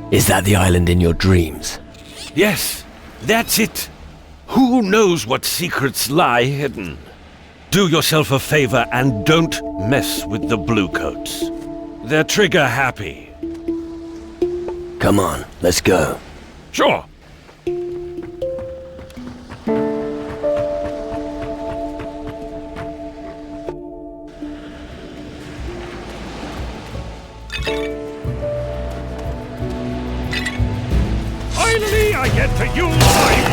Is that the island in your dreams? Yes, that's it. Who knows what secrets lie hidden? Do yourself a favor and don't mess with the bluecoats. They're trigger happy. Come on, let's go. Sure. Finally, I get to use my...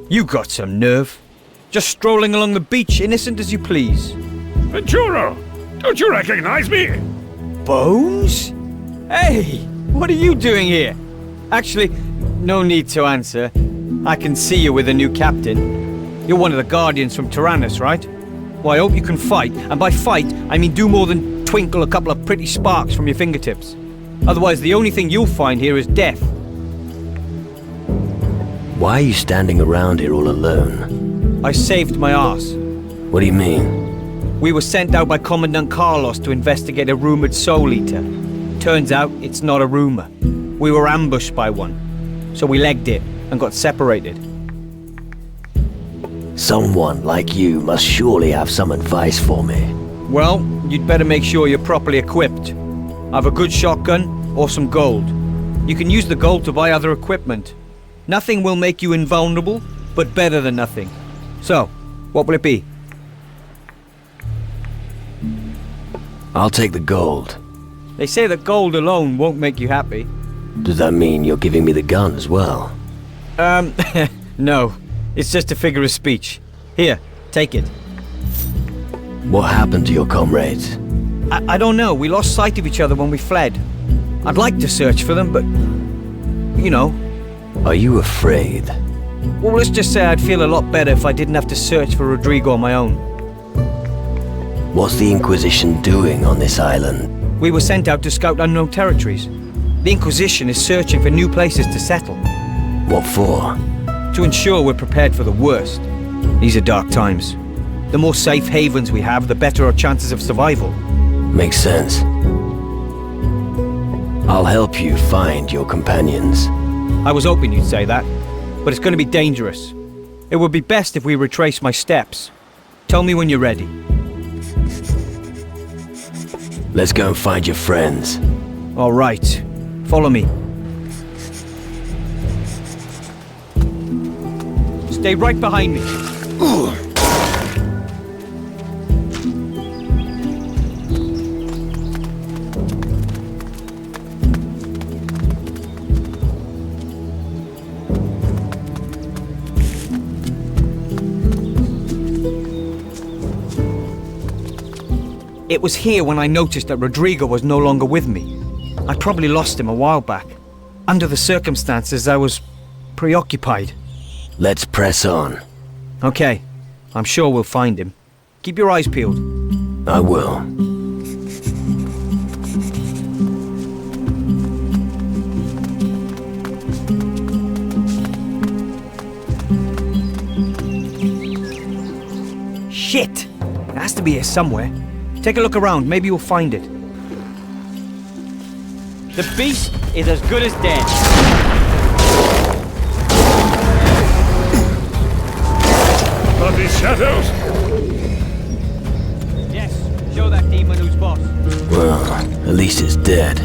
You got some nerve. Just strolling along the beach, innocent as you please. Venturo, don't you recognize me? Bones? Hey, what are you doing here? Actually, no need to answer. I can see you with a new captain. You're one of the guardians from Tyrannus, right? Well, I hope you can fight, and by fight, I mean do more than twinkle a couple of pretty sparks from your fingertips. Otherwise, the only thing you'll find here is death. Why are you standing around here all alone? I saved my arse. What do you mean? We were sent out by Commandant Carlos to investigate a rumored soul eater. Turns out it's not a rumor. We were ambushed by one. So we legged it and got separated. Someone like you must surely have some advice for me. Well, you'd better make sure you're properly equipped. Have a good shotgun or some gold. You can use the gold to buy other equipment. Nothing will make you invulnerable, but better than nothing. So, what will it be? I'll take the gold. They say that gold alone won't make you happy. Does that mean you're giving me the gun as well? No. It's just a figure of speech. Here, take it. What happened to your comrades? I don't know. We lost sight of each other when we fled. I'd like to search for them, but... you know. Are you afraid? Well, let's just say I'd feel a lot better if I didn't have to search for Rodrigo on my own. What's the Inquisition doing on this island? We were sent out to scout unknown territories. The Inquisition is searching for new places to settle. What for? To ensure we're prepared for the worst. These are dark times. The more safe havens we have, the better our chances of survival. Makes sense. I'll help you find your companions. I was hoping you'd say that, but it's going to be dangerous. It would be best if we retrace my steps. Tell me when you're ready. Let's go and find your friends. All right. Follow me. Stay right behind me. It was here when I noticed that Rodrigo was no longer with me. I probably lost him a while back. Under the circumstances, I was preoccupied. Let's press on. Okay, I'm sure we'll find him. Keep your eyes peeled. I will. Shit! It has to be here somewhere. Take a look around, maybe you'll find it. The beast is as good as dead. Bloody shadows! Yes, show that demon who's boss. Well, at least it's dead.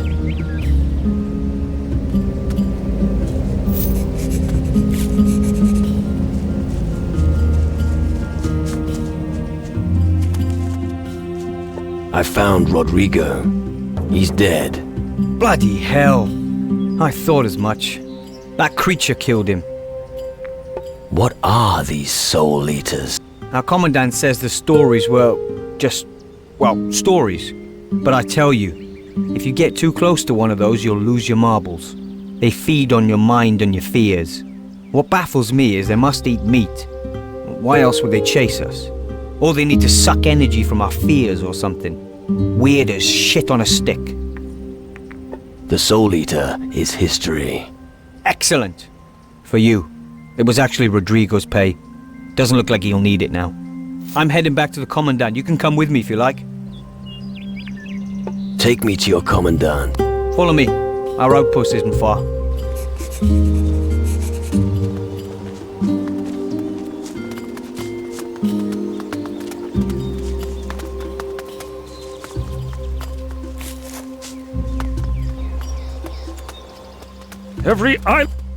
I found Rodrigo. He's dead. Bloody hell. I thought as much. That creature killed him. What are these soul eaters? Our commandant says the stories were just, well, stories. But I tell you, if you get too close to one of those, you'll lose your marbles. They feed on your mind and your fears. What baffles me is they must eat meat. Why else would they chase us? Or they need to suck energy from our fears or something. Weird as shit on a stick. The Soul Eater is history. Excellent. For you. It was actually Rodrigo's pay. Doesn't look like he'll need it now. I'm heading back to the Commandant. You can come with me if you like. Take me to your Commandant. Follow me. Our outpost isn't far.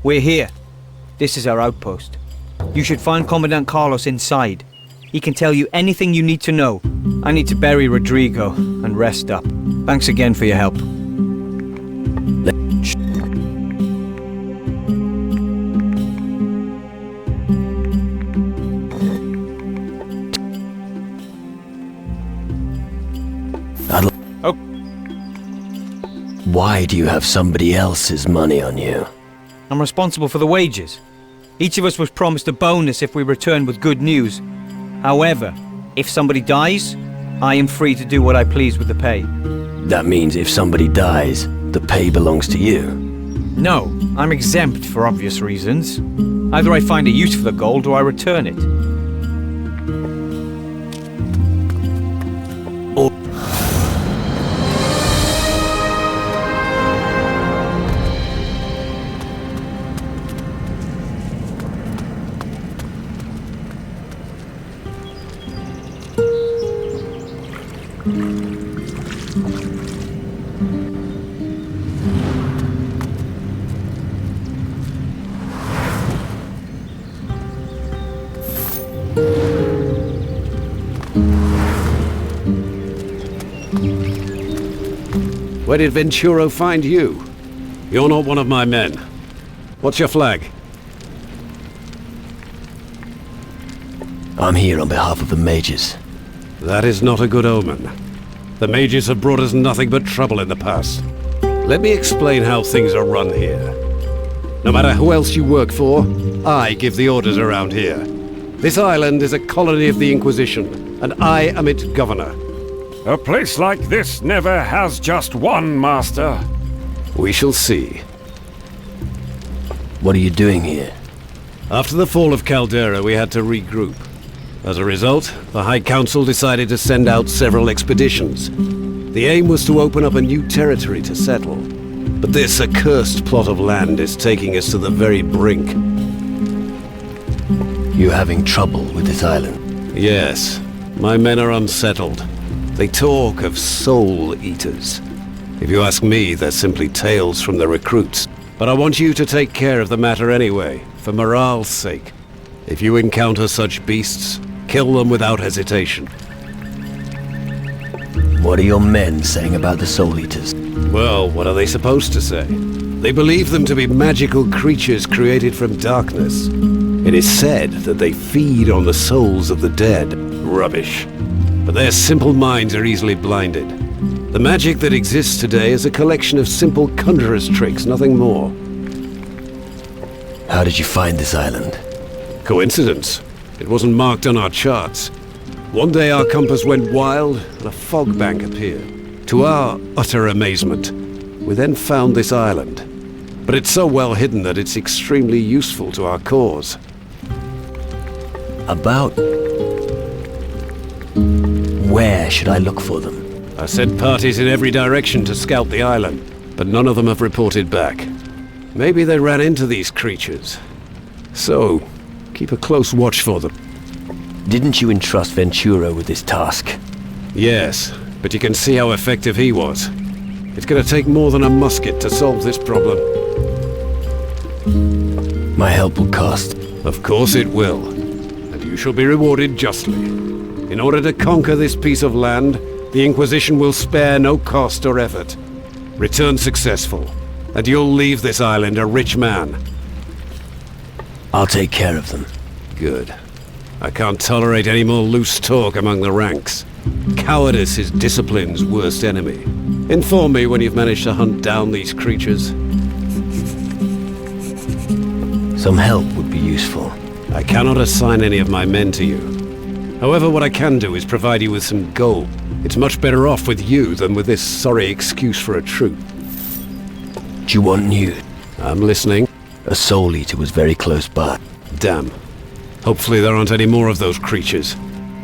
We're here. This is our outpost. You should find Commandant Carlos inside. He can tell you anything you need to know. I need to bury Rodrigo and rest up. Thanks again for your help. Oh. Why do you have somebody else's money on you? I'm responsible for the wages. Each of us was promised a bonus if we return with good news. However, if somebody dies, I am free to do what I please with the pay. That means if somebody dies, the pay belongs to you. No, I'm exempt for obvious reasons. Either I find a use for the gold or I return it. Where did Venturo find you? You're not one of my men. What's your flag? I'm here on behalf of the mages. That is not a good omen. The mages have brought us nothing but trouble in the past. Let me explain how things are run here. No matter who else you work for, I give the orders around here. This island is a colony of the Inquisition, and I am its governor. A place like this never has just one master. We shall see. What are you doing here? After the fall of Caldera, we had to regroup. As a result, the High Council decided to send out several expeditions. The aim was to open up a new territory to settle. But this accursed plot of land is taking us to the very brink. You having trouble with this island? Yes, my men are unsettled. They talk of soul eaters. If you ask me, they're simply tales from the recruits. But I want you to take care of the matter anyway, for morale's sake. If you encounter such beasts, kill them without hesitation. What are your men saying about the Soul Eaters? Well, what are they supposed to say? They believe them to be magical creatures created from darkness. It is said that they feed on the souls of the dead. Rubbish. But their simple minds are easily blinded. The magic that exists today is a collection of simple conjurer's tricks, nothing more. How did you find this island? Coincidence. It wasn't marked on our charts. One day our compass went wild and a fog bank appeared. To our utter amazement, we then found this island. But it's so well hidden that it's extremely useful to our cause. About... where should I look for them? I sent parties in every direction to scout the island, but none of them have reported back. Maybe they ran into these creatures. So, keep a close watch for them. Didn't you entrust Venturo with this task? Yes, but you can see how effective he was. It's gonna take more than a musket to solve this problem. My help will cost. Of course it will. And you shall be rewarded justly. In order to conquer this piece of land, the Inquisition will spare no cost or effort. Return successful, and you'll leave this island a rich man. I'll take care of them. Good. I can't tolerate any more loose talk among the ranks. Cowardice is discipline's worst enemy. Inform me when you've managed to hunt down these creatures. Some help would be useful. I cannot assign any of my men to you. However, what I can do is provide you with some gold. It's much better off with you than with this sorry excuse for a truce. Do you want news? I'm listening. A soul eater was very close by. Damn. Hopefully there aren't any more of those creatures.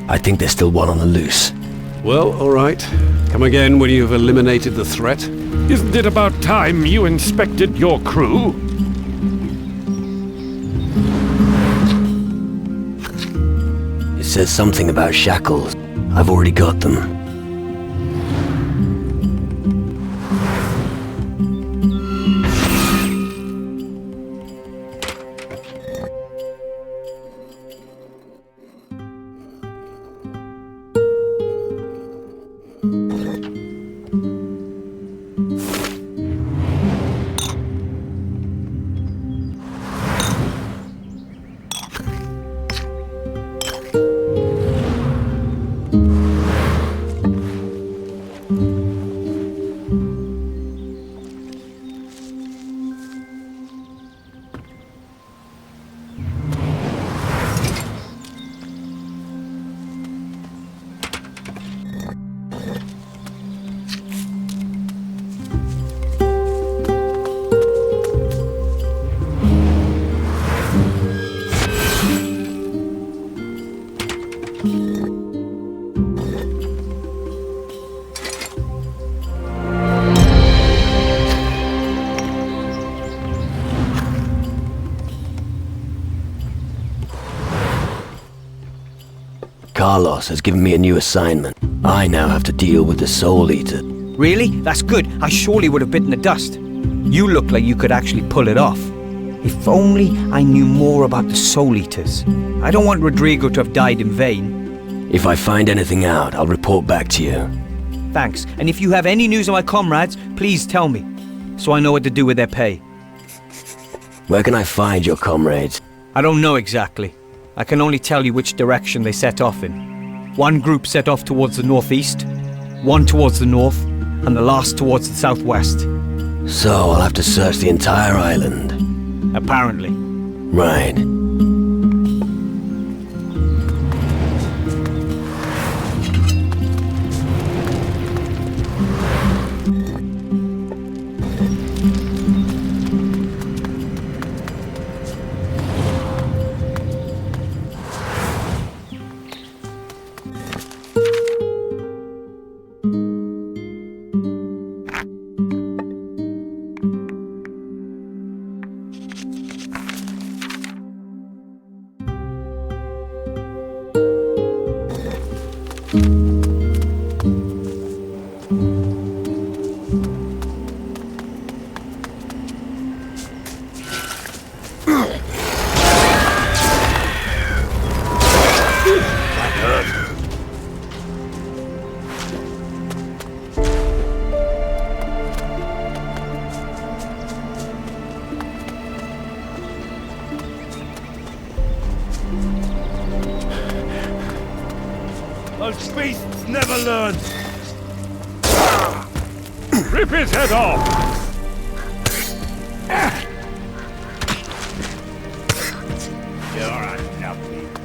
I think there's still one on the loose. Well, all right. Come again when you've eliminated the threat. Isn't it about time you inspected your crew? It says something about shackles. I've already got them. Carlos has given me a new assignment. I now have to deal with the Soul Eater. Really? That's good. I surely would have bitten the dust. You look like you could actually pull it off. If only I knew more about the Soul Eaters. I don't want Rodrigo to have died in vain. If I find anything out, I'll report back to you. Thanks. And if you have any news of my comrades, please tell me, so I know what to do with their pay. Where can I find your comrades? I don't know exactly. I can only tell you which direction they set off in. One group set off towards the northeast, one towards the north, and the last towards the southwest. So I'll have to search the entire island. Apparently. Right. Those beasts never learn! Rip his head off!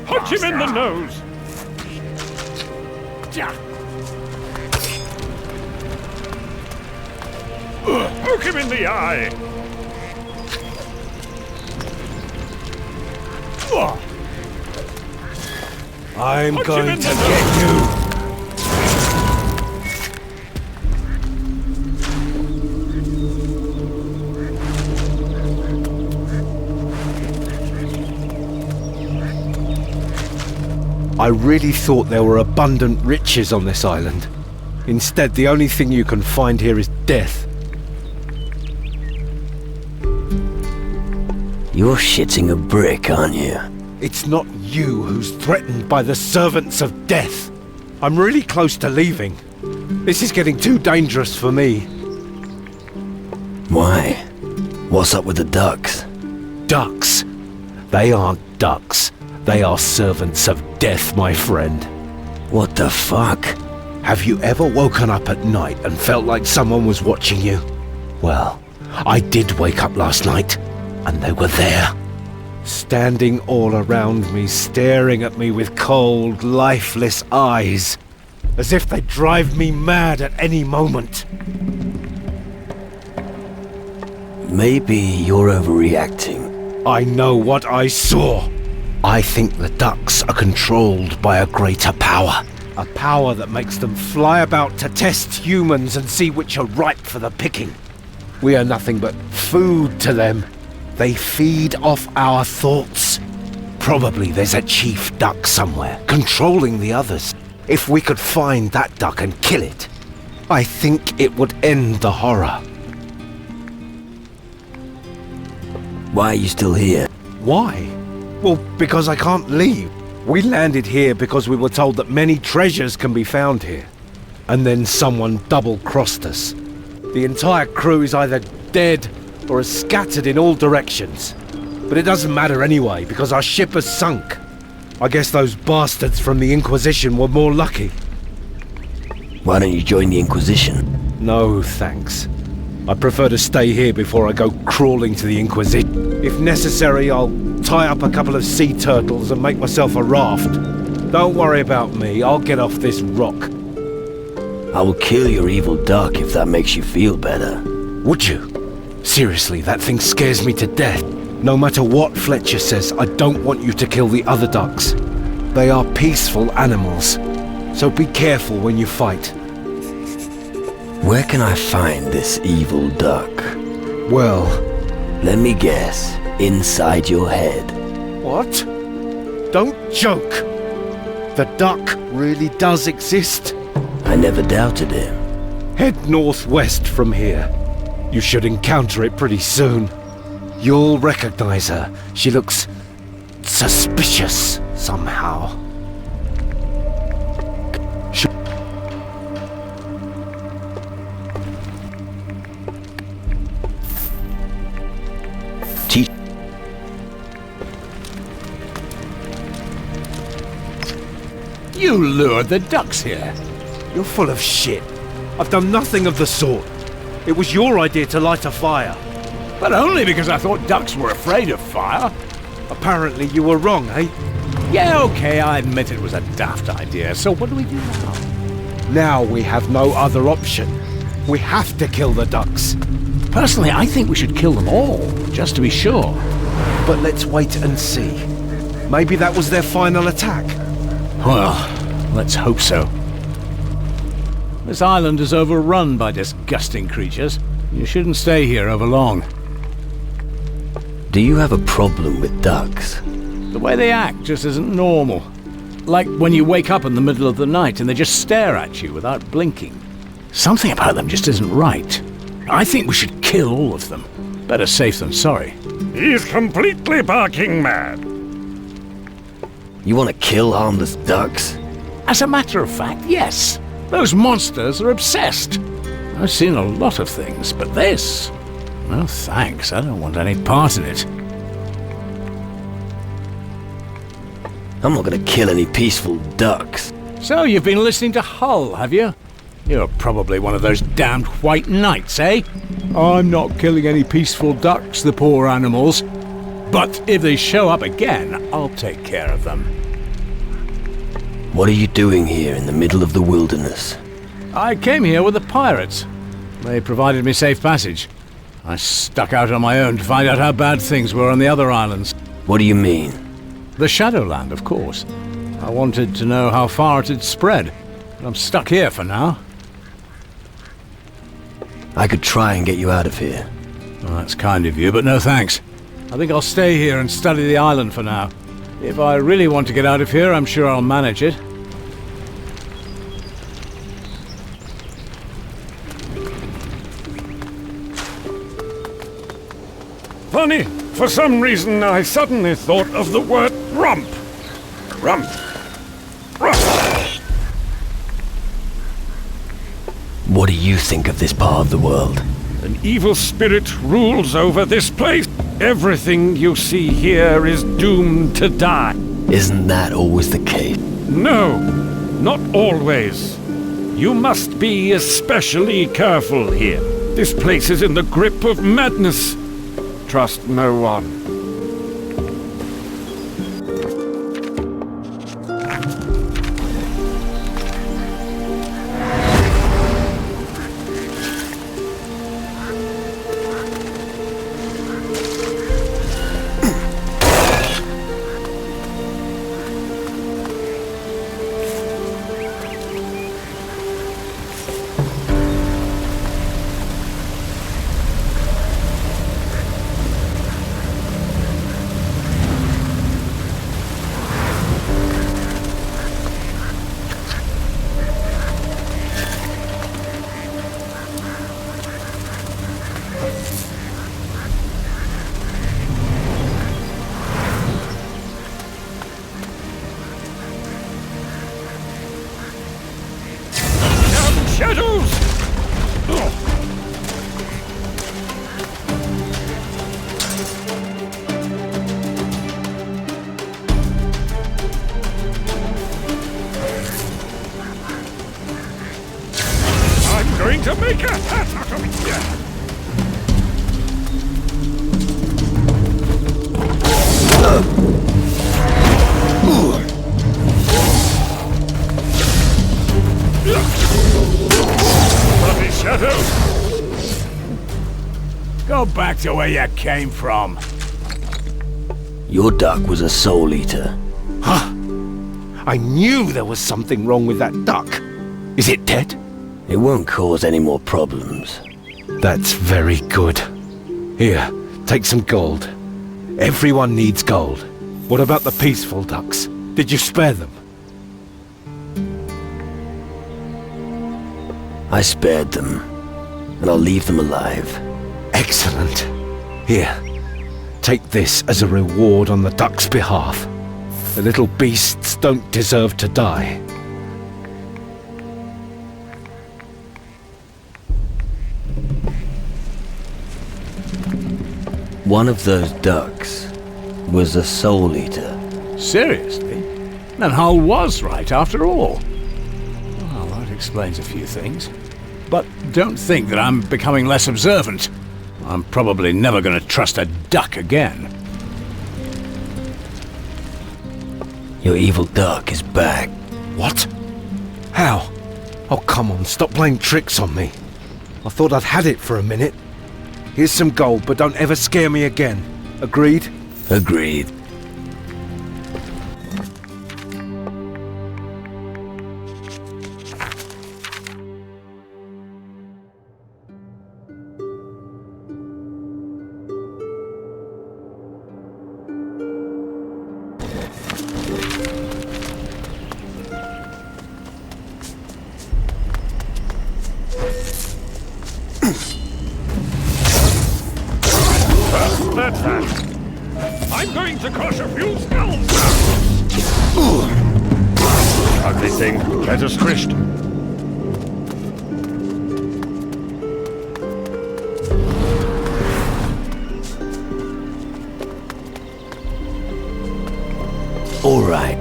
Punch him in the nose! Poke him in the eye! I'm Punch going him to in the get you! I really thought there were abundant riches on this island. Instead, the only thing you can find here is death. You're shitting a brick, aren't you? It's not you who's threatened by the servants of death. I'm really close to leaving. This is getting too dangerous for me. Why? What's up with the ducks? Ducks? They aren't ducks. They are servants of death, my friend. What the fuck? Have you ever woken up at night and felt like someone was watching you? Well, I did wake up last night, and they were there. standing all around me, staring at me with cold, lifeless eyes, as if they drive me mad at any moment. Maybe you're overreacting. I know what I saw. I think the ducks are controlled by a greater power. A power that makes them fly about to test humans and see which are ripe for the picking. We are nothing but food to them. They feed off our thoughts. Probably there's a chief duck somewhere, controlling the others. If we could find that duck and kill it, I think it would end the horror. Why are you still here? Why? Well, because I can't leave. We landed here because we were told that many treasures can be found here. And then someone double-crossed us. The entire crew is either dead or is scattered in all directions. But it doesn't matter anyway, because our ship has sunk. I guess those bastards from the Inquisition were more lucky. Why don't you join the Inquisition? No, thanks. I prefer to stay here before I go crawling to the Inquisition. If necessary, I'll tie up a couple of sea turtles and make myself a raft. Don't worry about me, I'll get off this rock. I will kill your evil duck if that makes you feel better. Would you? Seriously, that thing scares me to death. No matter what Fletcher says, I don't want you to kill the other ducks. They are peaceful animals, so be careful when you fight. Where can I find this evil duck? Well, let me guess. Inside your head. what? Don't joke! The duck really does exist? I never doubted it. Head northwest from here. You should encounter it pretty soon. You'll recognize her. She looks suspicious somehow. Teach. You lured the ducks here. You're full of shit. I've done nothing of the sort. It was your idea to light a fire. But only because I thought ducks were afraid of fire. Apparently you were wrong, eh? Yeah, okay, I admit it was a daft idea. So what do we do now? Now we have no other option. We have to kill the ducks. Personally, I think we should kill them all, just to be sure. But let's wait and see. Maybe that was their final attack. Well, let's hope so. This island is overrun by disgusting creatures. You shouldn't stay here over long. Do you have a problem with ducks? The way they act just isn't normal. Like when you wake up in the middle of the night and they just stare at you without blinking. Something about them just isn't right. I think we should kill all of them. Better safe than sorry. He's completely barking mad. You want to kill harmless ducks? As a matter of fact, yes. Those monsters are obsessed. I've seen a lot of things, but this... No thanks, I don't want any part in it. I'm not going to kill any peaceful ducks. So you've been listening to Hull, have you? You're probably one of those damned white knights, eh? I'm not killing any peaceful ducks, the poor animals. But if they show up again, I'll take care of them. What are you doing here in the middle of the wilderness? I came here with the pirates. They provided me safe passage. I stuck out on my own to find out how bad things were on the other islands. What do you mean? The Shadowland, of course. I wanted to know how far it had spread. I'm stuck here for now. I could try and get you out of here. Well, that's kind of you, but no thanks. I think I'll stay here and study the island for now. If I really want to get out of here, I'm sure I'll manage it. Funny, for some reason I suddenly thought of the word rump. Rump. Rump. What do you think of this part of the world? An evil spirit rules over this place. Everything you see here is doomed to die. Isn't that always the case? No, not always. You must be especially careful here. This place is in the grip of madness. Trust no one. shadows! I'm going to make a hat out of it! Bloody shadows! Go back to where you came from. Your duck was a soul eater. Huh? I knew there was something wrong with that duck. Is it dead? It won't cause any more problems. That's very good. Here, take some gold. Everyone needs gold. What about the peaceful ducks? Did you spare them? I spared them, and I'll leave them alive. Excellent. Here, take this as a reward on the ducks' behalf. The little beasts don't deserve to die. One of those ducks was a soul eater. Seriously? Then Hull was right after all. Well, that explains a few things. But don't think that I'm becoming less observant. I'm probably never going to trust a duck again. Your evil duck is back. What? How? Oh, come on, stop playing tricks on me. I thought I'd had it for a minute. Here's some gold, but don't ever scare me again. Agreed? Agreed. That's that. I'm going to crush a few skulls. Ugly thing, get us squished. All right.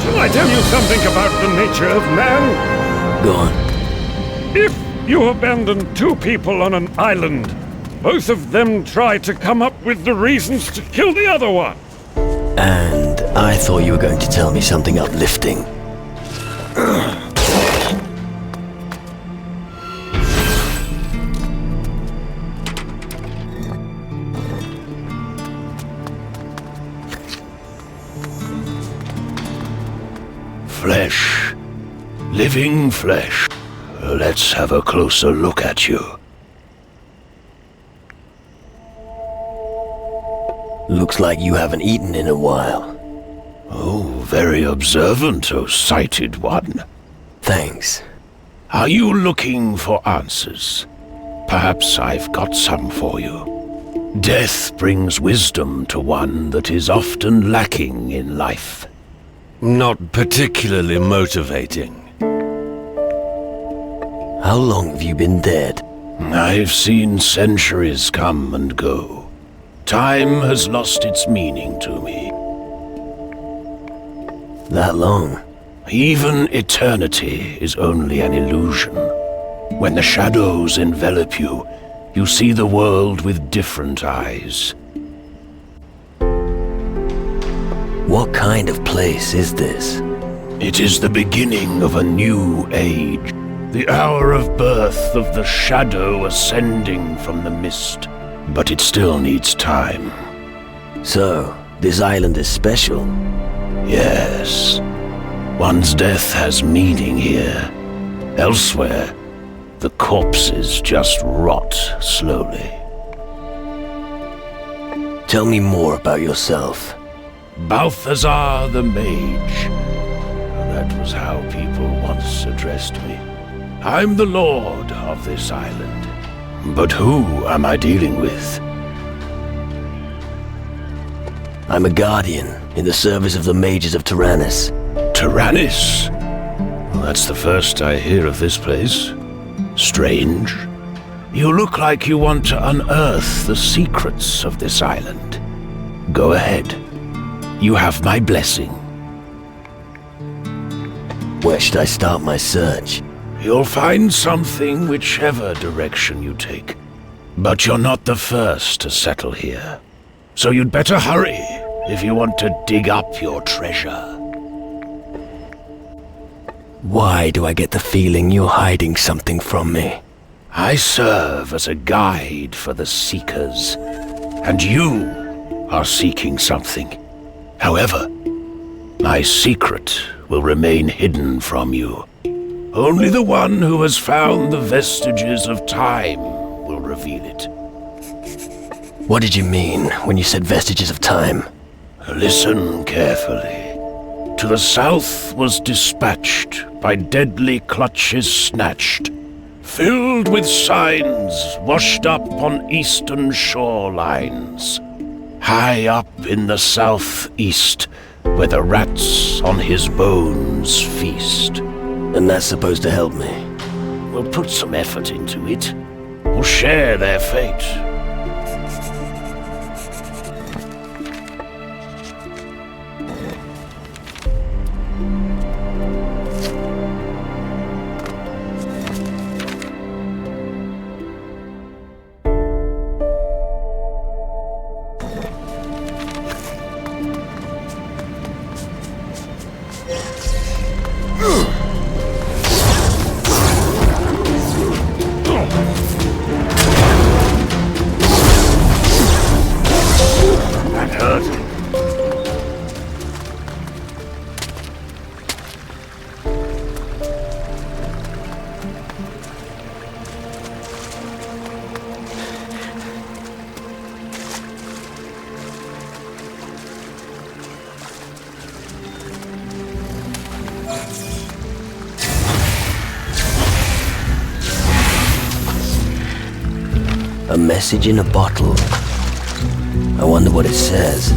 Shall I tell you something about the nature of man? Go on. If you abandon two people on an island, both of them try to come up with the reasons to kill the other one. And I thought you were going to tell me something uplifting. Flesh. Living flesh. Let's have a closer look at you. Looks like you haven't eaten in a while. Oh, very observant, O sighted one. Thanks. Are you looking for answers? Perhaps I've got some for you. Death brings wisdom to one that is often lacking in life. Not particularly motivating. How long have you been dead? I've seen centuries come and go. Time has lost its meaning to me. That long? Even eternity is only an illusion. When the shadows envelop you, you see the world with different eyes. What kind of place is this? It is the beginning of a new age. The hour of birth of the shadow ascending from the mist. But it still needs time. So, this island is special? Yes. One's death has meaning here. Elsewhere, the corpses just rot slowly. Tell me more about yourself. Balthazar the Mage. That was how people once addressed me. I'm the lord of this island. But who am I dealing with? I'm a guardian in the service of the mages of Tyrannus. Tyrannus? that's the first I hear of this place. Strange. You look like you want to unearth the secrets of this island. Go ahead. You have my blessing. Where should I start my search? You'll find something whichever direction you take. But you're not the first to settle here. So you'd better hurry if you want to dig up your treasure. Why do I get the feeling you're hiding something from me? I serve as a guide for the Seekers, and you are seeking something. However, my secret will remain hidden from you. Only the one who has found the vestiges of time will reveal it. What did you mean when you said vestiges of time? Listen carefully. To the south was dispatched by deadly clutches snatched, filled with signs washed up on eastern shorelines. High up in the southeast, where the rats on his bones feast. And that's supposed to help me? We'll put some effort into it. We'll share their fate. A message in a bottle. I wonder what it says.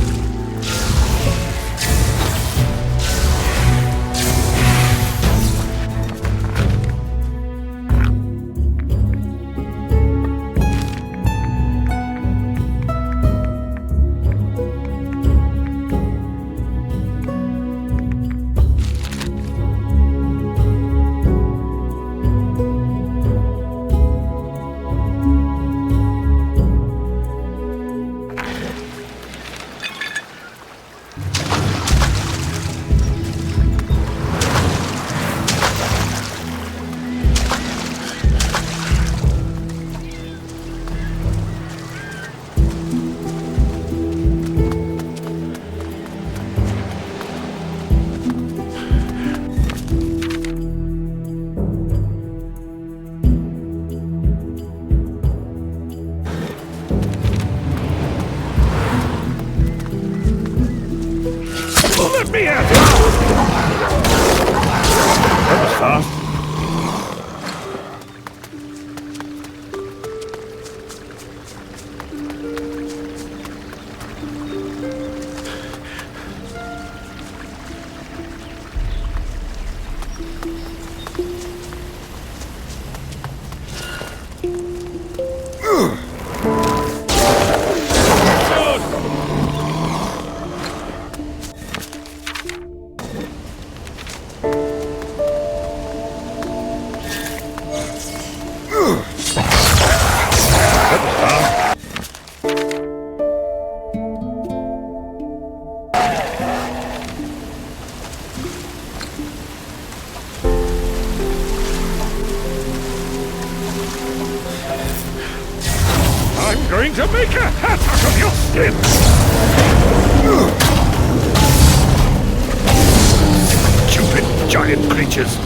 Let me at it! That was fast. I'm going to make a hat out of your skin! Stupid giant creatures!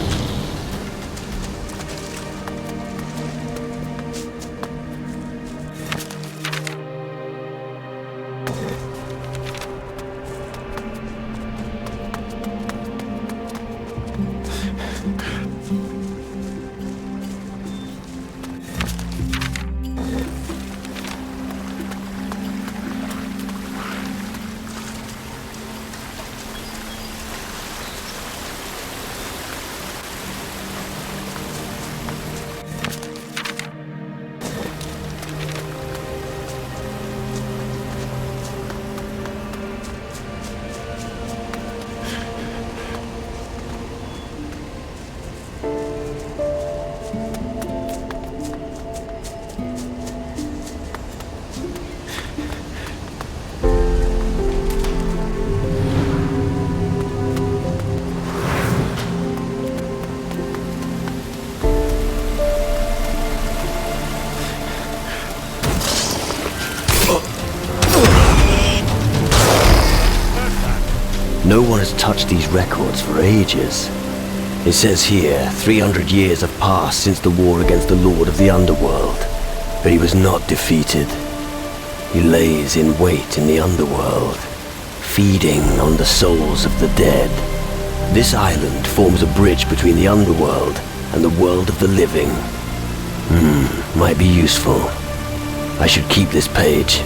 one has touched these records for ages. It says here, 300 years have passed since the war against the Lord of the Underworld, but he was not defeated. He lays in wait in the Underworld, feeding on the souls of the dead. This island forms a bridge between the Underworld and the world of the living. Might be useful. I should keep this page.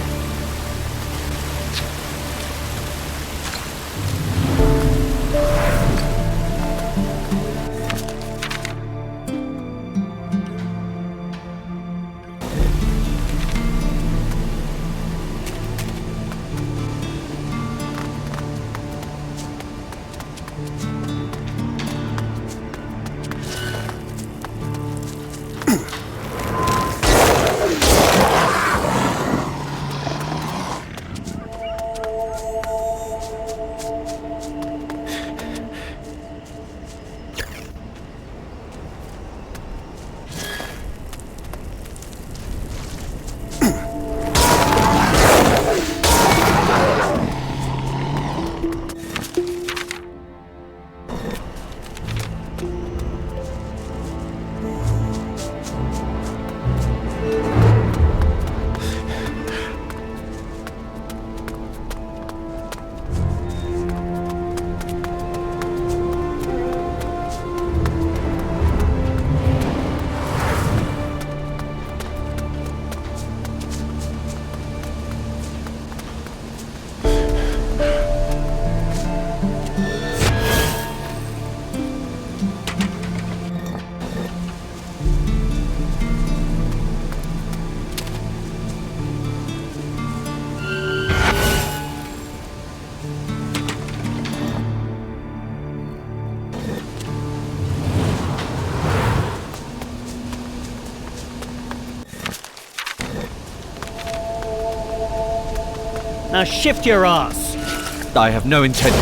Now shift your ass. I have no intention.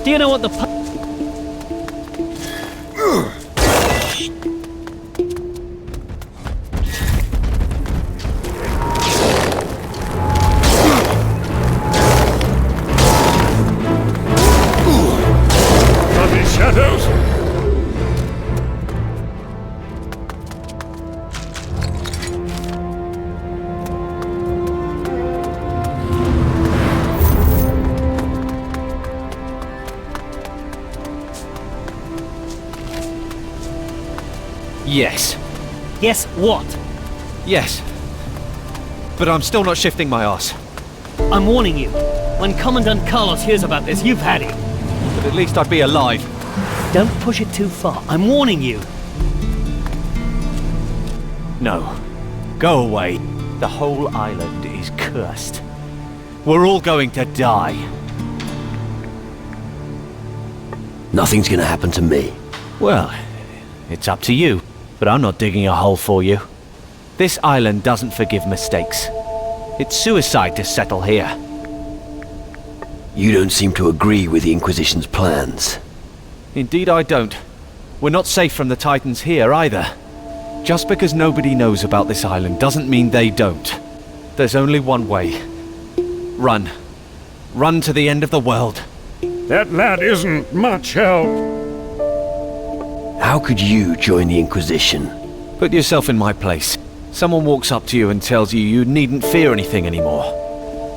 Do you know what the Shadows! Yes. Yes, what? Yes. But I'm still not shifting my ass. I'm warning you. When Commandant Carlos hears about this, you've had it. But at least I'd be alive. Don't push it too far. I'm warning you. No. Go away. The whole island is cursed. We're all going to die. Nothing's gonna happen to me. Well, it's up to you. But I'm not digging a hole for you. This island doesn't forgive mistakes. It's suicide to settle here. You don't seem to agree with the Inquisition's plans. Indeed I don't. We're not safe from the Titans here either. Just because nobody knows about this island doesn't mean they don't. There's only one way. Run. Run to the end of the world. That lad isn't much help. How could you join the Inquisition? Put yourself in my place. Someone walks up to you and tells you you needn't fear anything anymore.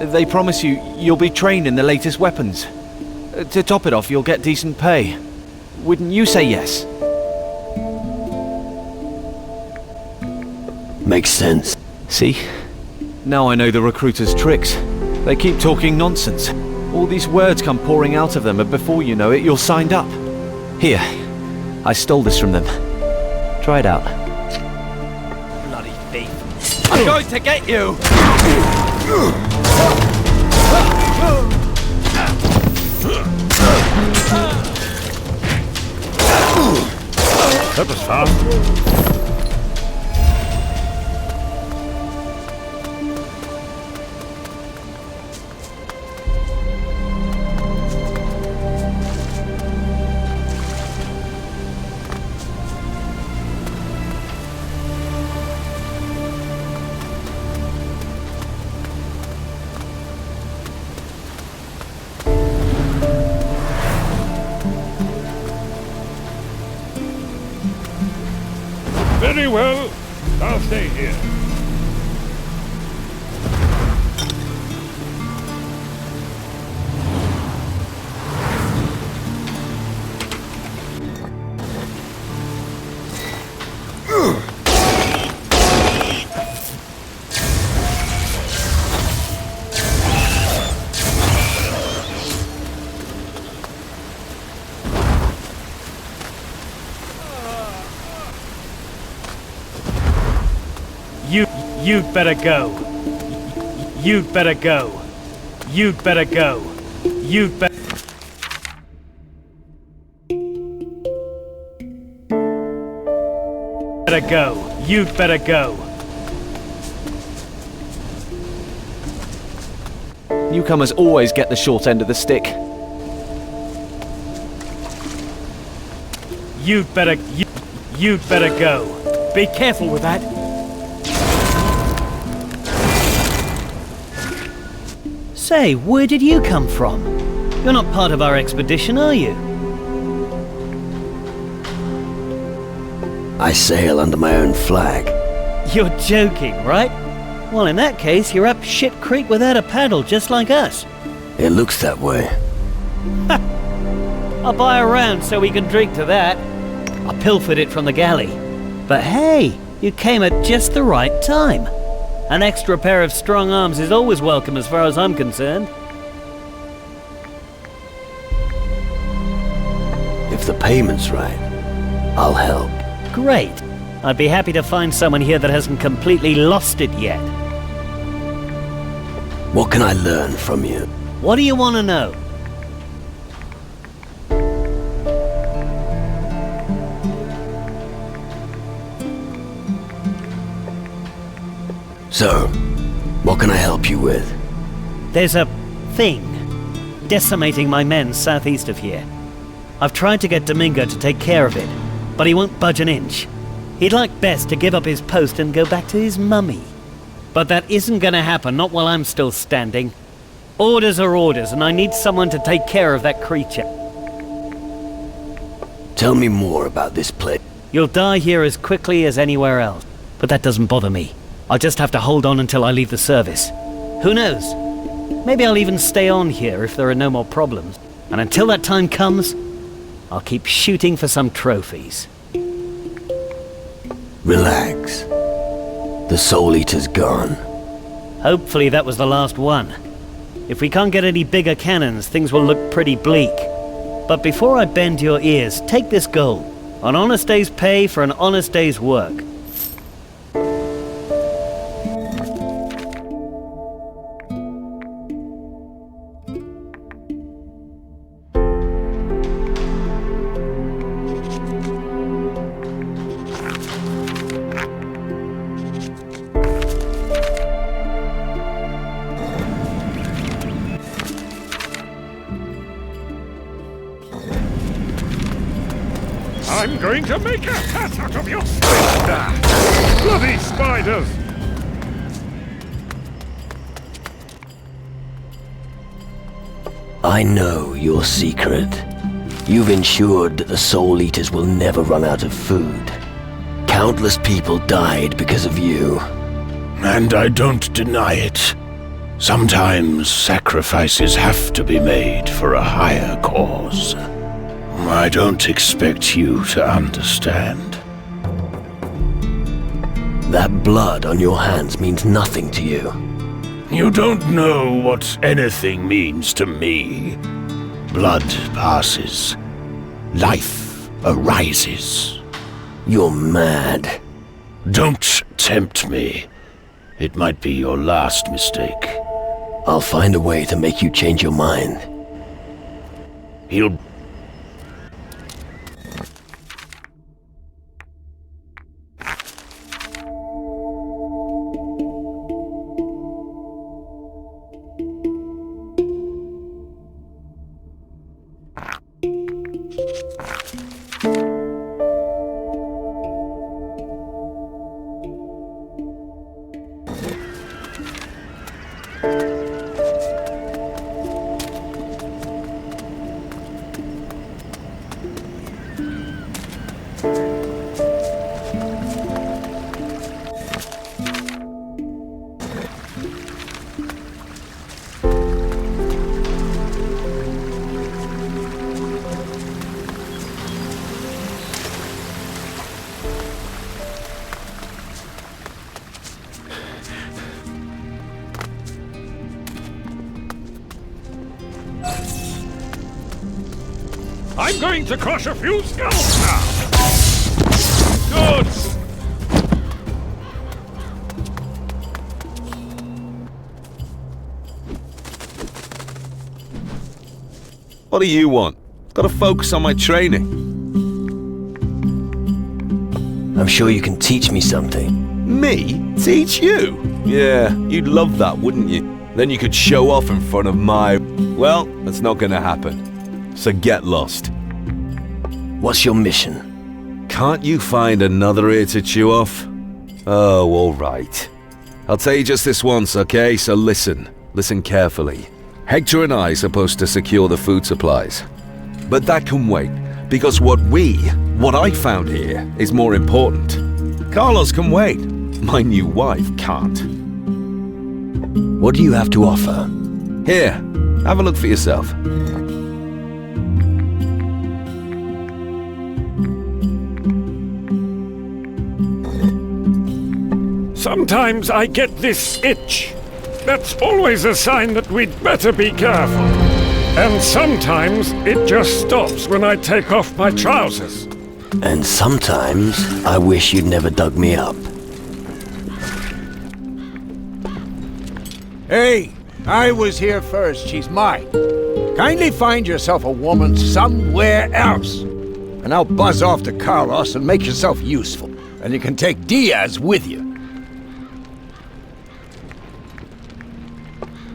They promise you you'll be trained in the latest weapons. To top it off, you'll get decent pay. Wouldn't you say yes? Makes sense. See? Now I know the recruiters' tricks. They keep talking nonsense. All these words come pouring out of them, and before you know it, you're signed up. Here. I stole this from them. Try it out. Bloody thief. I'm going to get you! That was fast. Very well. I'll stay here. You'd better go. You'd better go. You'd better go. You'd better go. You'd better go. Newcomers always get the short end of the stick. You'd better go. Be careful with that. Say, where did you come from? You're not part of our expedition, are you? I sail under my own flag. You're joking, right? Well, in that case, you're up shit creek without a paddle, just like us. It looks that way. I'll buy a round so we can drink to that. I pilfered it from the galley. But hey, you came at just the right time. An extra pair of strong arms is always welcome as far as I'm concerned. If the payment's right, I'll help. Great. I'd be happy to find someone here that hasn't completely lost it yet. What can I learn from you? What do you want to know? So, what can I help you with? There's a thing decimating my men southeast of here. I've tried to get Domingo to take care of it, but he won't budge an inch. He'd like best to give up his post and go back to his mummy. But that isn't gonna happen, not while I'm still standing. Orders are orders, and I need someone to take care of that creature. Tell me more about this place. You'll die here as quickly as anywhere else, but that doesn't bother me. I'll just have to hold on until I leave the service. Who knows? Maybe I'll even stay on here if there are no more problems. And until that time comes, I'll keep shooting for some trophies. Relax. The Soul Eater's gone. Hopefully that was the last one. If we can't get any bigger cannons, things will look pretty bleak. But before I bend your ears, take this gold. An honest day's pay for an honest day's work. I'm going to make a hat out of your splinter! Bloody spiders! I know your secret. You've ensured that the Soul Eaters will never run out of food. Countless people died because of you. And I don't deny it. Sometimes sacrifices have to be made for a higher cause. I don't expect you to understand. That blood on your hands means nothing to you. You don't know what anything means to me. Blood passes. Life arises. You're mad. Don't tempt me. It might be your last mistake. I'll find a way to make you change your mind. He'll... I'm going to crush a few skulls now! Good! What do you want? Gotta focus on my training. I'm sure you can teach me something. Me? Teach you? Yeah, you'd love that, wouldn't you? Then you could show off in front of my... Well, that's not gonna happen. So get lost. What's your mission? Can't you find another ear to chew off? Oh, all right. I'll tell you just this once, okay? So listen. Listen carefully. Hector and I are supposed to secure the food supplies. But that can wait, because what I found here, is more important. Carlos can wait. My new wife can't. What do you have to offer? Here, have a look for yourself. Sometimes I get this itch. That's always a sign that we'd better be careful. And sometimes it just stops when I take off my trousers. And sometimes I wish you'd never dug me up. Hey, I was here first. She's mine. Kindly find yourself a woman somewhere else. And I'll buzz off to Carlos and make yourself useful. And you can take Diaz with you.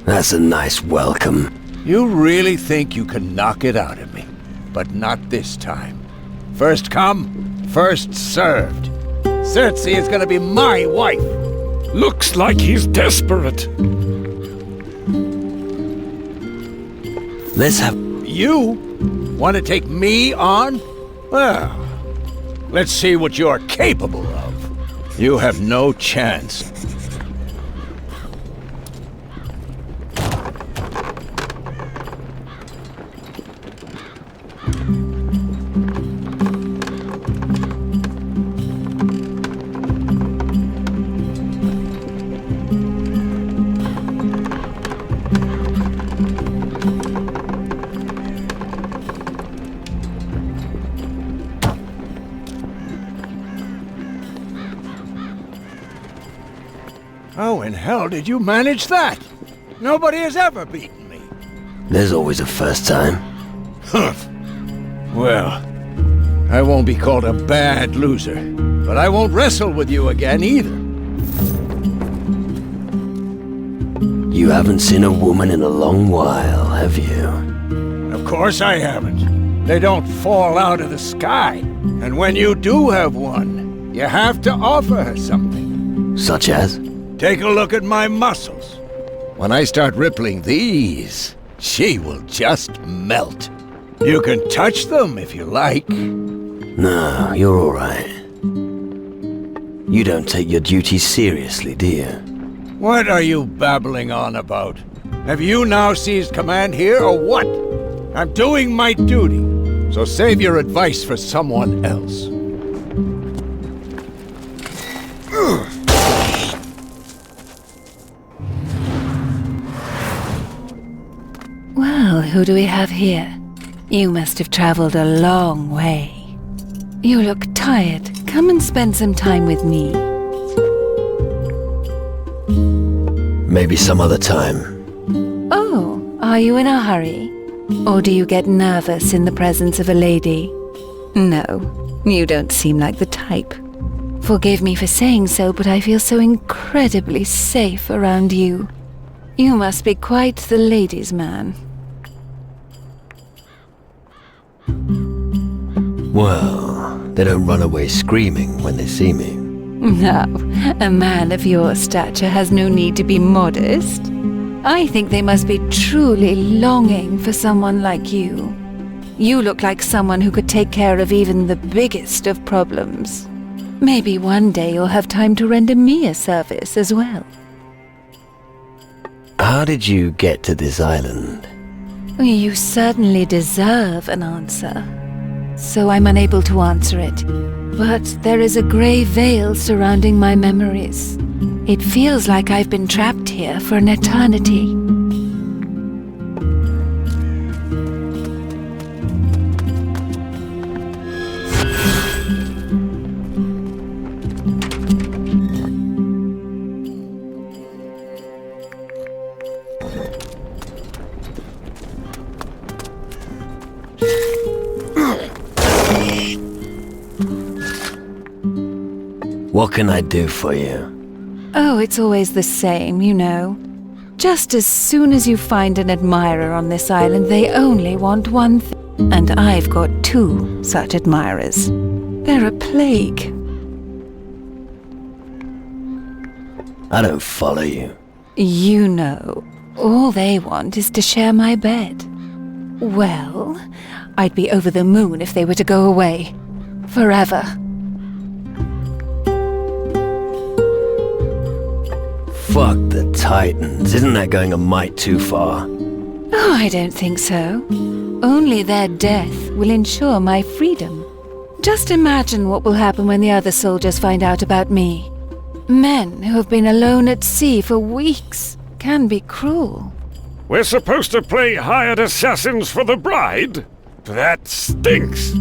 That's a nice welcome. You really think you can knock it out of me? But not this time. First come, first served. Cersei is gonna be my wife. Looks like he's desperate. Let's have... You? Want to take me on? Well, let's see what you're capable of. You have no chance. How in hell did you manage that? Nobody has ever beaten me. There's always a first time. Humph. Well, I won't be called a bad loser, but I won't wrestle with you again either. You haven't seen a woman in a long while, have you? Of course I haven't. They don't fall out of the sky. And when you do have one, you have to offer her something. Such as? Take a look at my muscles. When I start rippling these, she will just melt. You can touch them if you like. No, you're all right. You don't take your duties seriously, do you? What are you babbling on about? Have you now seized command here, or what? I'm doing my duty, so save your advice for someone else. Well, who do we have here? You must have traveled a long way. You look tired. Come and spend some time with me. Maybe some other time. Oh, are you in a hurry? Or do you get nervous in the presence of a lady? No, you don't seem like the type. Forgive me for saying so, but I feel so incredibly safe around you. You must be quite the ladies' man. Well, they don't run away screaming when they see me. No, a man of your stature has no need to be modest. I think they must be truly longing for someone like you. You look like someone who could take care of even the biggest of problems. Maybe one day you'll have time to render me a service as well. How did you get to this island? You certainly deserve an answer. So I'm unable to answer it. But there is a grey veil surrounding my memories. It feels like I've been trapped here for an eternity. What can I do for you? Oh, it's always the same, you know. Just as soon as you find an admirer on this island, they only want one thing. And I've got 2 such admirers. They're a plague. I don't follow you. You know, all they want is to share my bed. Well, I'd be over the moon if they were to go away. Forever. Fuck the Titans. Isn't that going a mite too far? Oh, I don't think so. Only their death will ensure my freedom. Just imagine what will happen when the other soldiers find out about me. Men who have been alone at sea for weeks can be cruel. We're supposed to play hired assassins for the bride? That stinks.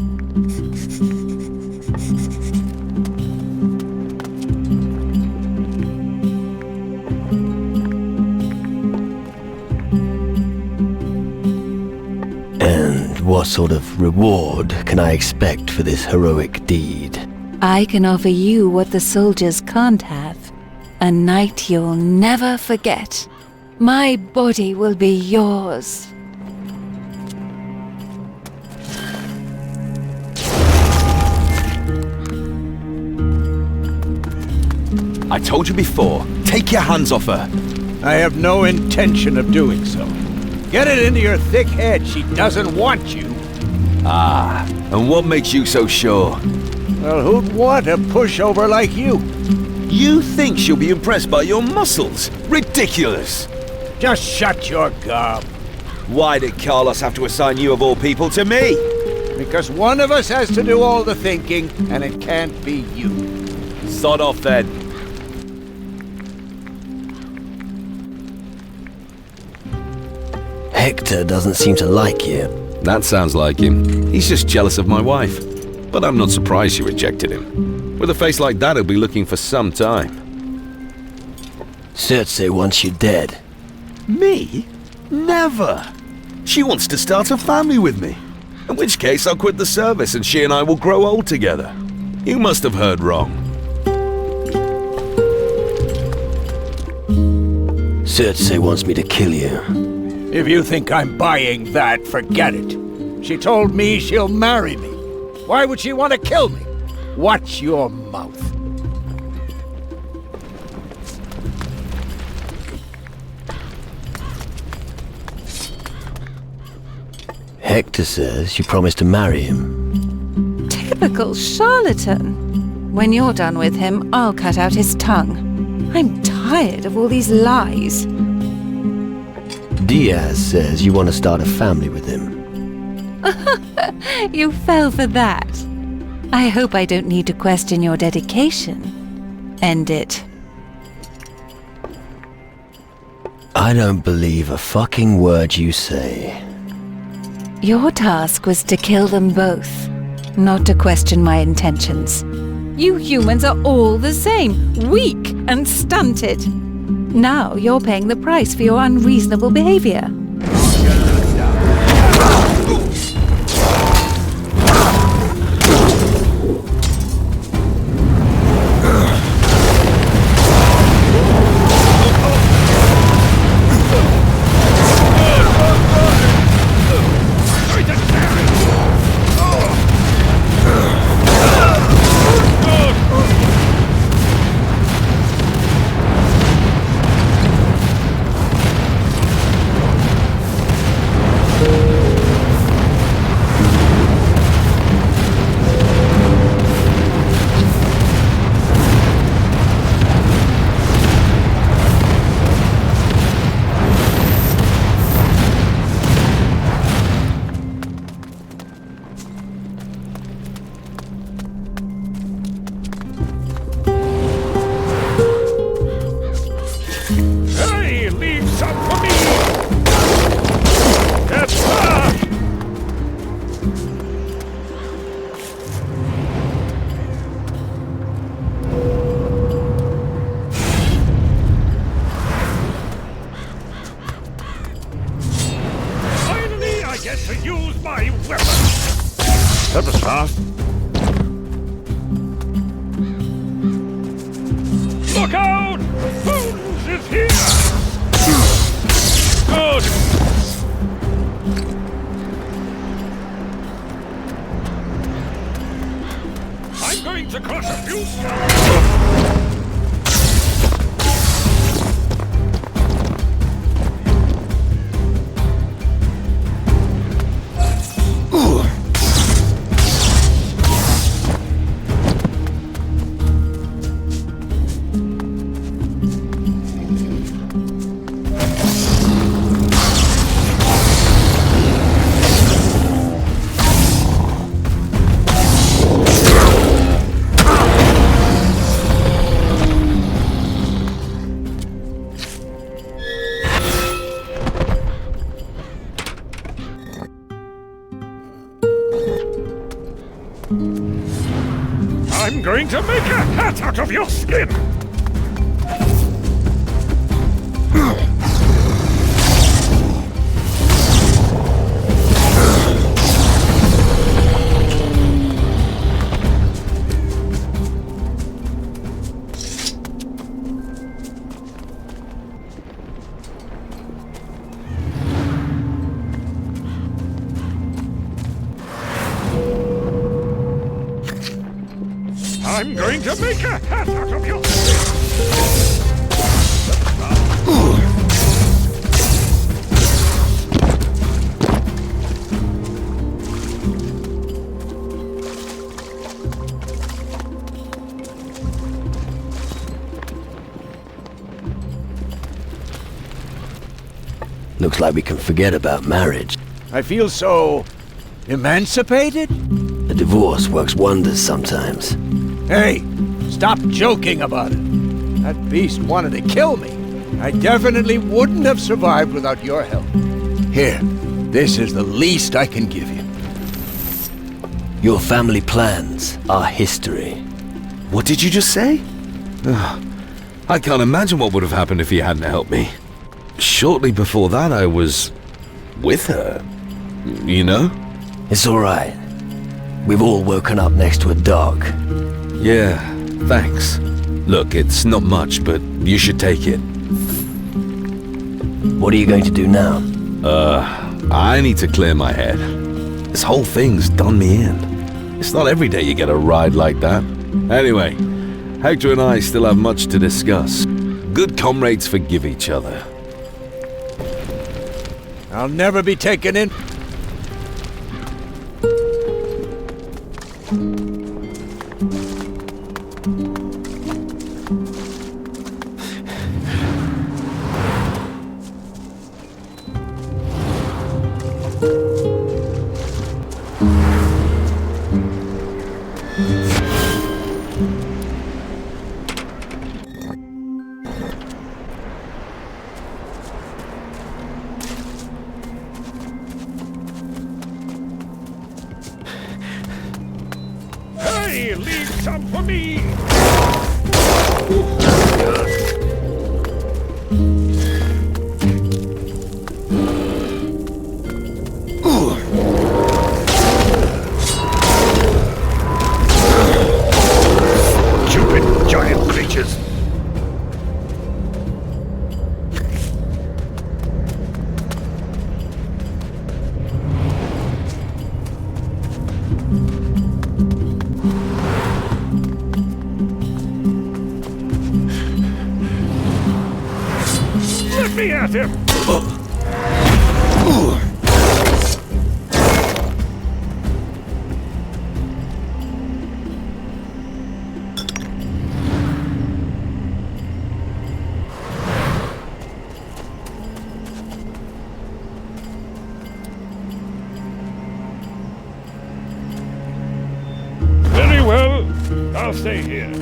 And what sort of reward can I expect for this heroic deed? I can offer you what the soldiers can't have. A night you'll never forget. My body will be yours. I told you before, take your hands off her. I have no intention of doing so. Get it into your thick head, she doesn't want you. Ah, and what makes you so sure? Well, who'd want a pushover like you? You think she'll be impressed by your muscles? Ridiculous! Just shut your gob. Why did Carlos have to assign you of all people to me? Because one of us has to do all the thinking, and it can't be you. Sod off then. Hector doesn't seem to like you. That sounds like him. He's just jealous of my wife. But I'm not surprised she rejected him. With a face like that, he'll be looking for some time. Cersei wants you dead. Me? Never! She wants to start a family with me. In which case, I'll quit the service and she and I will grow old together. You must have heard wrong. Cersei wants me to kill you. If you think I'm buying that, forget it. She told me she'll marry me. Why would she want to kill me? Watch your mouth. Hector says you promised to marry him. Typical charlatan. When you're done with him, I'll cut out his tongue. I'm tired of all these lies. Diaz says you want to start a family with him. You fell for that. I hope I don't need to question your dedication. End it. I don't believe a fucking word you say. Your task was to kill them both, not to question my intentions. You humans are all the same, weak and stunted. Now you're paying the price for your unreasonable behavior. to use my weapon! That was fast. Look out! Holmes is here! Good! I'm going to crush a few stones! I'm going to make a hat out of your skin! I'm going to make a hat out of your Looks like we can forget about marriage. I feel so emancipated? A divorce works wonders sometimes. Hey, stop joking about it. That beast wanted to kill me. I definitely wouldn't have survived without your help. Here, this is the least I can give you. Your family plans are history. What did you just say? I can't imagine what would have happened if he hadn't helped me. Shortly before that, I was with her. You know? It's all right. We've all woken up next to a dog. Yeah, thanks. Look, it's not much, but you should take it. What are you going to do now? I need to clear my head. This whole thing's done me in. It's not every day you get a ride like that. Anyway, Hector and I still have much to discuss. Good comrades forgive each other. I'll never be taken in. Hey, leave some for me! Stupid giant creatures! Let me at him! Very well, I'll stay here.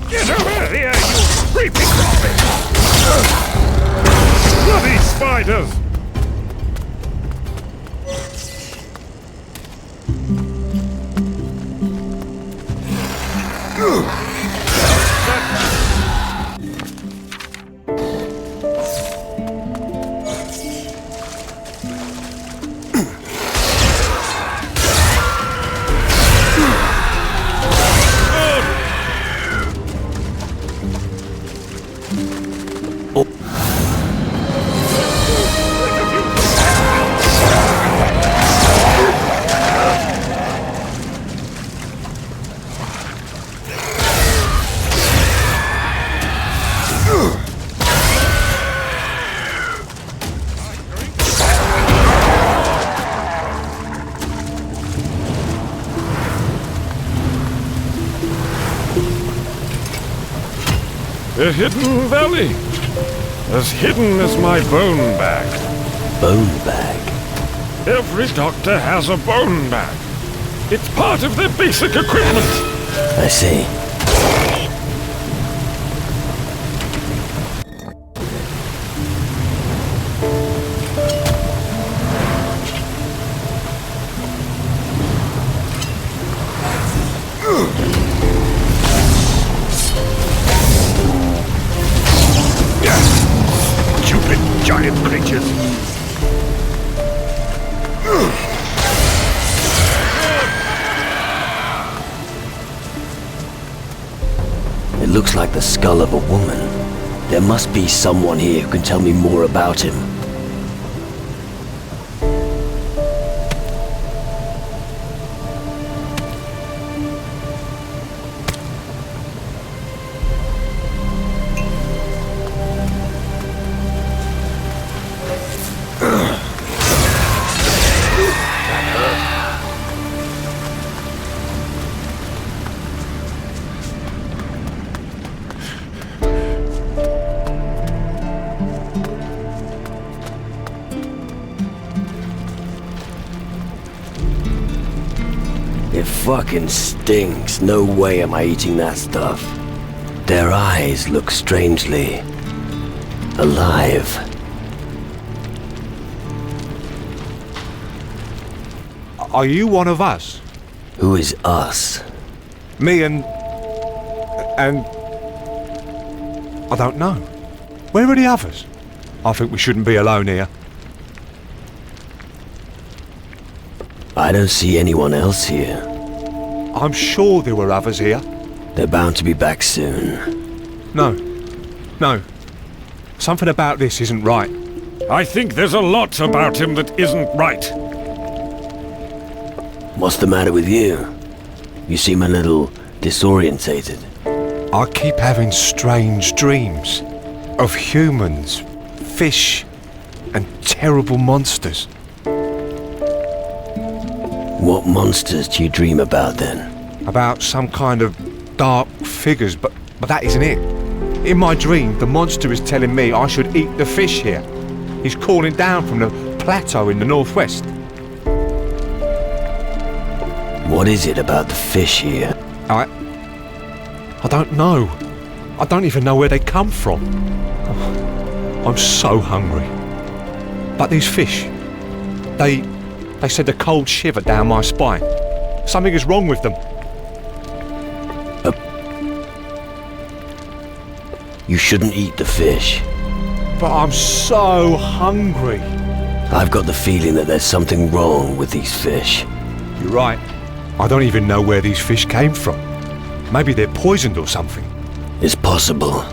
Get over here, you creepy crawly! Bloody spiders! A hidden valley. As hidden as my bone bag. Bone bag? Every doctor has a bone bag. It's part of their basic equipment. I see. Stupid giant creatures. It looks like the skull of a woman. There must be someone here who can tell me more about him. It fucking stinks. No way am I eating that stuff. Their eyes look strangely alive. Are you one of us? Who is us? Me and I don't know. Where are the others? I think we shouldn't be alone here. I don't see anyone else here. I'm sure there were others here. They're bound to be back soon. No. Something about this isn't right. I think there's a lot about him that isn't right. What's the matter with you? You seem a little disorientated. I keep having strange dreams of humans, fish, and terrible monsters. What monsters do you dream about then? About some kind of dark figures, but that isn't it. In my dream, the monster is telling me I should eat the fish here. He's calling down from the plateau in the northwest. What is it about the fish here? I don't know. I don't even know where they come from. I'm so hungry. But these fish, they send a cold shiver down my spine. Something is wrong with them. You shouldn't eat the fish. But I'm so hungry. I've got the feeling that there's something wrong with these fish. You're right. I don't even know where these fish came from. Maybe they're poisoned or something. It's possible.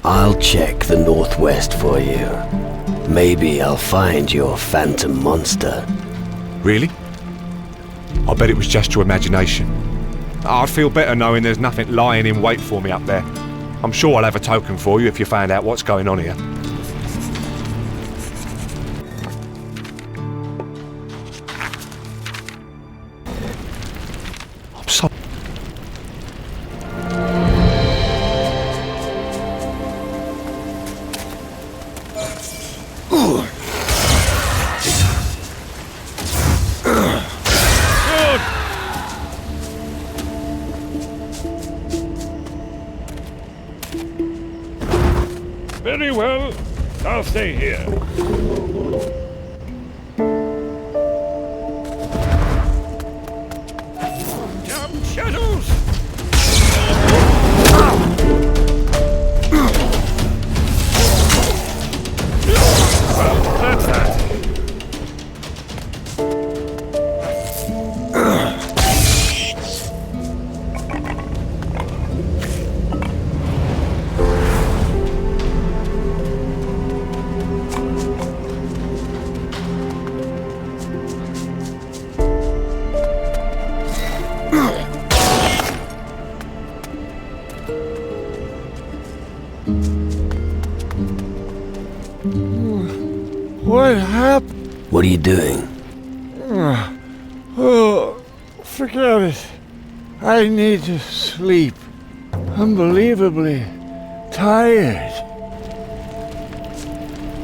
I'll check the northwest for you. Maybe I'll find your phantom monster. Really? I bet it was just your imagination. I'd feel better knowing there's nothing lying in wait for me up there. I'm sure I'll have a token for you if you find out what's going on here. I'm sorry. Very well. I'll stay here. Damn shadows! Well, that's that. What happened? What are you doing? Oh, forget it. I need to sleep. Unbelievably tired.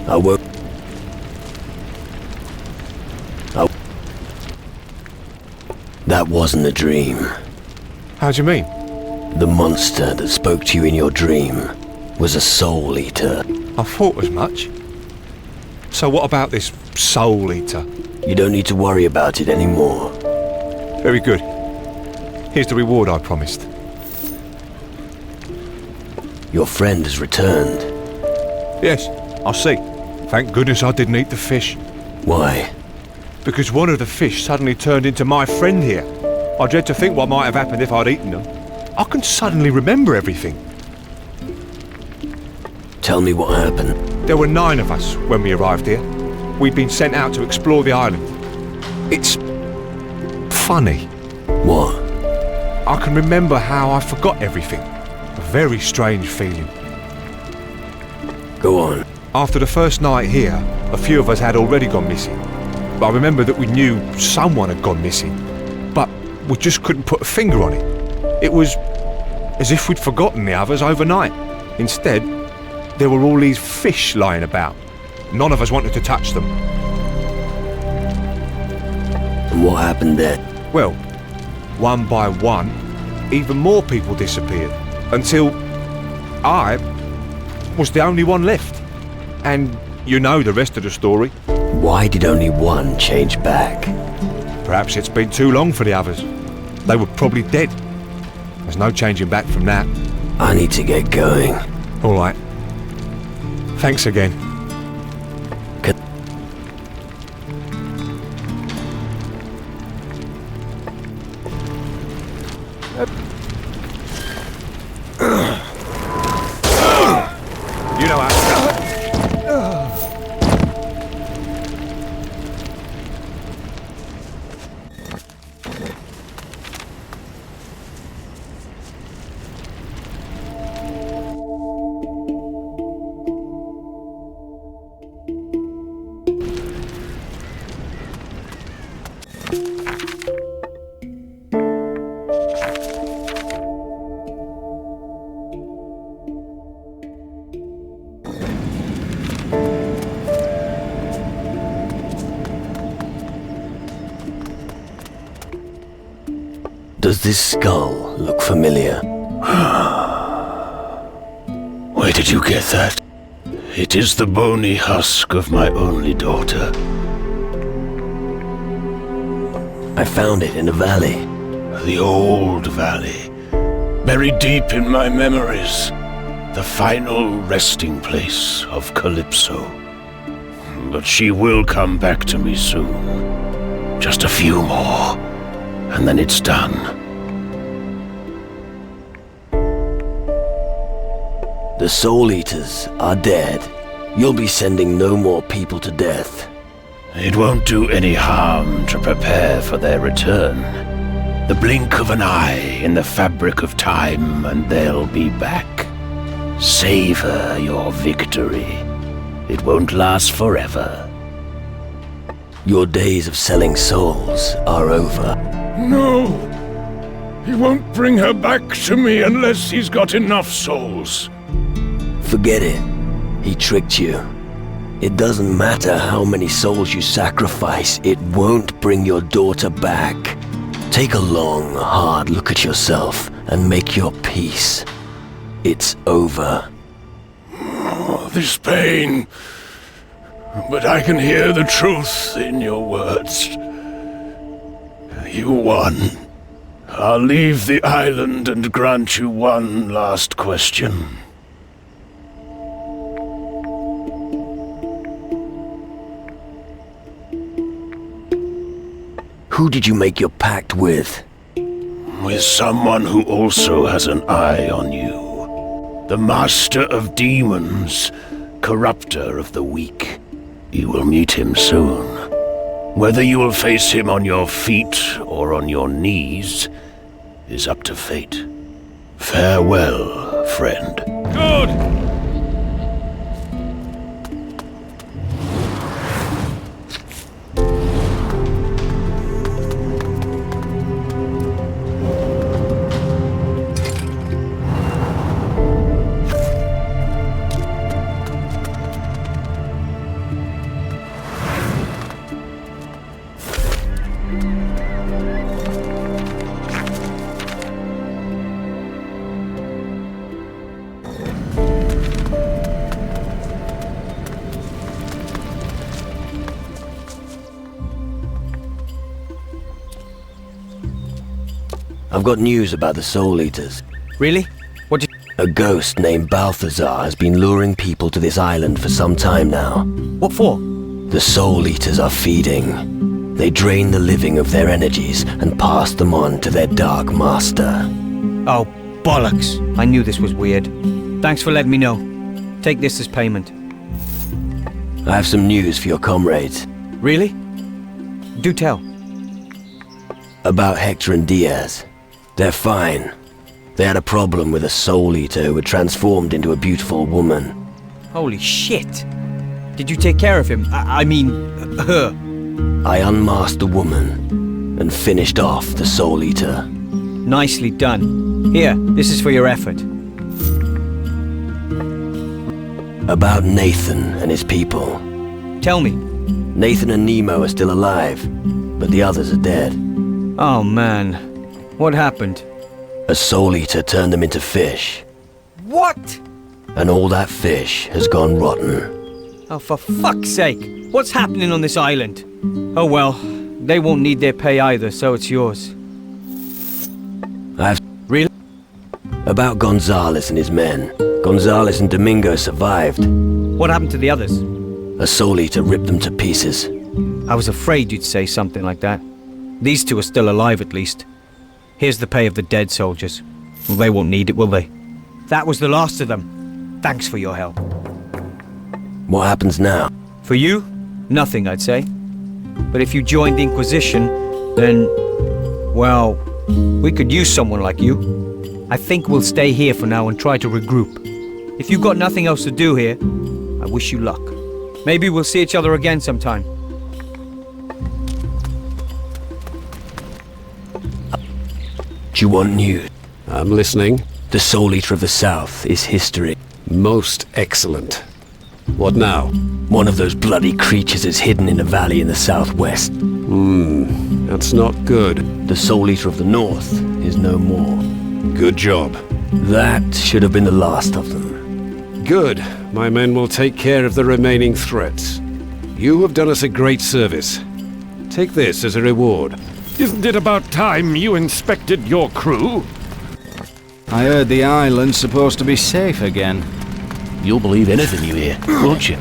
I woke... That wasn't a dream. How do you mean? The monster that spoke to you in your dream was a soul eater. I thought as much. So what about this soul eater? You don't need to worry about it anymore. Very good. Here's the reward I promised. Your friend has returned. Yes, I see. Thank goodness I didn't eat the fish. Why? Because one of the fish suddenly turned into my friend here. I dread to think what might have happened if I'd eaten them. I can suddenly remember everything. Tell me what happened. There were 9 of us when we arrived here. We'd been sent out to explore the island. It's funny. What? I can remember how I forgot everything. A very strange feeling. Go on. After the first night here, a few of us had already gone missing. But I remember that we knew someone had gone missing, but we just couldn't put a finger on it. It was as if we'd forgotten the others overnight. Instead, there were all these fish lying about. None of us wanted to touch them. And what happened then? Well, one by one, even more people disappeared, until I was the only one left. And you know the rest of the story. Why did only one change back? Perhaps it's been too long for the others. They were probably dead. There's no changing back from that. I need to get going. All right. Thanks again. You know how. Does this skull look familiar? Where did you get that? It is the bony husk of my only daughter. I found it in a valley. The old valley, buried deep in my memories. The final resting place of Calypso. But she will come back to me soon. Just a few more, and then it's done. The Soul Eaters are dead. You'll be sending no more people to death. It won't do any harm to prepare for their return. The blink of an eye in the fabric of time, and they'll be back. Savor your victory. It won't last forever. Your days of selling souls are over. No! He won't bring her back to me unless he's got enough souls. Forget it. He tricked you. It doesn't matter how many souls you sacrifice, it won't bring your daughter back. Take a long, hard look at yourself and make your peace. It's over. Oh, this pain. But I can hear the truth in your words. You won. I'll leave the island and grant you one last question. Who did you make your pact with? With someone who also has an eye on you. The Master of Demons, corrupter of the weak. You will meet him soon. Whether you will face him on your feet or on your knees is up to fate. Farewell, friend. Good! I've got news about the Soul Eaters. Really? What did... A ghost named Balthazar has been luring people to this island for some time now. What for? The Soul Eaters are feeding. They drain the living of their energies and pass them on to their dark master. Oh, bollocks. I knew this was weird. Thanks for letting me know. Take this as payment. I have some news for your comrades. Really? Do tell. About Hector and Diaz. They're fine. They had a problem with a Soul Eater who had transformed into a beautiful woman. Holy shit. Did you take care of him? I mean, her. I unmasked the woman and finished off the Soul Eater. Nicely done. Here, this is for your effort. About Nathan and his people. Tell me. Nathan and Nemo are still alive, but the others are dead. Oh man. What happened? A Soul Eater turned them into fish. What? And all that fish has gone rotten. Oh, for fuck's sake. What's happening on this island? Oh well, they won't need their pay either, so it's yours. I've... Really? About Gonzalez and his men. Gonzalez and Domingo survived. What happened to the others? A Soul Eater ripped them to pieces. I was afraid you'd say something like that. These two are still alive at least. Here's the pay of the dead soldiers. Well, they won't need it, will they? That was the last of them. Thanks for your help. What happens now? For you, nothing, I'd say. But if you joined the Inquisition, then... well, we could use someone like you. I think we'll stay here for now and try to regroup. If you've got nothing else to do here, I wish you luck. Maybe we'll see each other again sometime. Do you want news? I'm listening. The Soul Eater of the South is history. Most excellent. What now? One of those bloody creatures is hidden in a valley in the southwest. That's not good. The Soul Eater of the North is no more. Good job. That should have been the last of them. Good. My men will take care of the remaining threats. You have done us a great service. Take this as a reward. Isn't it about time you inspected your crew? I heard the island's supposed to be safe again. You'll believe anything you hear, won't you?